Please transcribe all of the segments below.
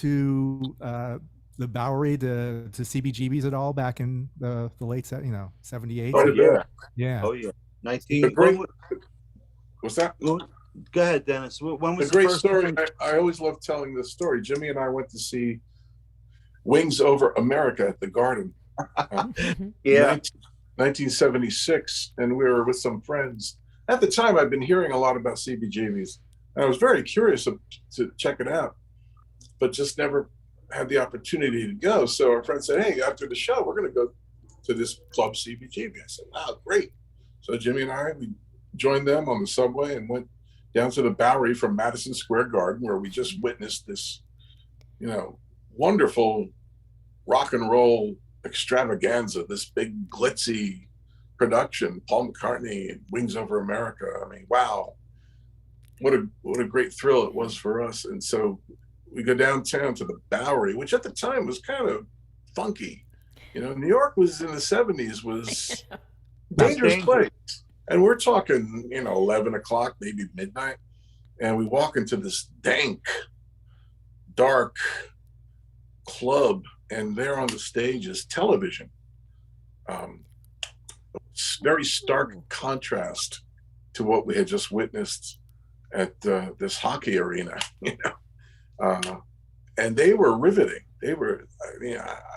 to the Bowery to CBGBs at all back in the late 78? Oh yeah, Yeah. Oh yeah. What's that? Go ahead, Dennis. When was the great first story? I always love telling this story. Jimmy and I went to see Wings Over America at the Garden. Yeah. 1976, and we were with some friends. At the time, I'd been hearing a lot about CBGBs, and I was very curious to check it out, but just never had the opportunity to go. So our friend said, "Hey, after the show, we're going to go to this club CBGB." I said, "Wow, great!" So Jimmy and I, we joined them on the subway and went down to the Bowery from Madison Square Garden, where we just witnessed this, wonderful rock and roll extravaganza, this big glitzy production, Paul McCartney, Wings Over America. I mean, wow, what a great thrill it was for us. And so we go downtown to the Bowery, which at the time was kind of funky. New York was in the 70s, was a dangerous place. And we're talking, 11 o'clock, maybe midnight. And we walk into this dank, dark club, and there on the stage is television. Very stark contrast to what we had just witnessed at this hockey arena, and they were riveting. It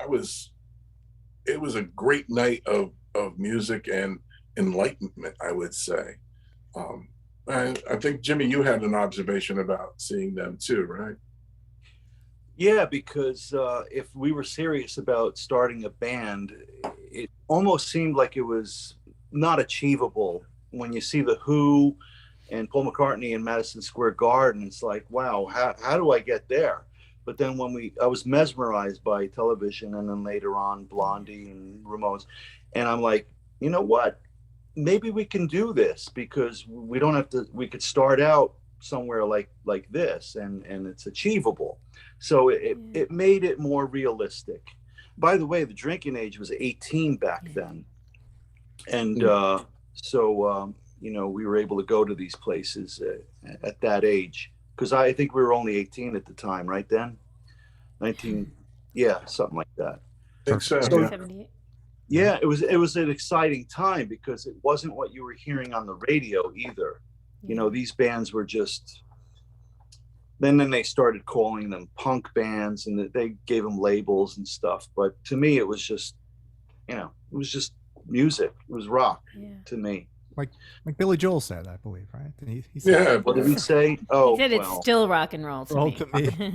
was a great night of music and enlightenment, I would say. I think, Jimmy, you had an observation about seeing them too, right? Yeah, because if we were serious about starting a band, it almost seemed like it was not achievable. When you see the Who and Paul McCartney in Madison Square Garden, it's like, wow, how do I get there? But then I was mesmerized by television, and then later on Blondie and Ramones, and I'm like, you know what? Maybe we can do this, because we don't have to. We could start out somewhere like this, and it's achievable. So it made it more realistic. By the way, the drinking age was 18 back then, and so we were able to go to these places at that age, because I think we were only 18 at the time, right? Then 19, yeah, something like that. I think so. 78. Yeah, it was an exciting time, because it wasn't what you were hearing on the radio either. These bands were just. Then they started calling them punk bands, and they gave them labels and stuff. But to me, it was just, it was just music. It was rock to me. Like Billy Joel said, I believe, right? He said, What did he say? Oh, he said it's still rock and roll to me.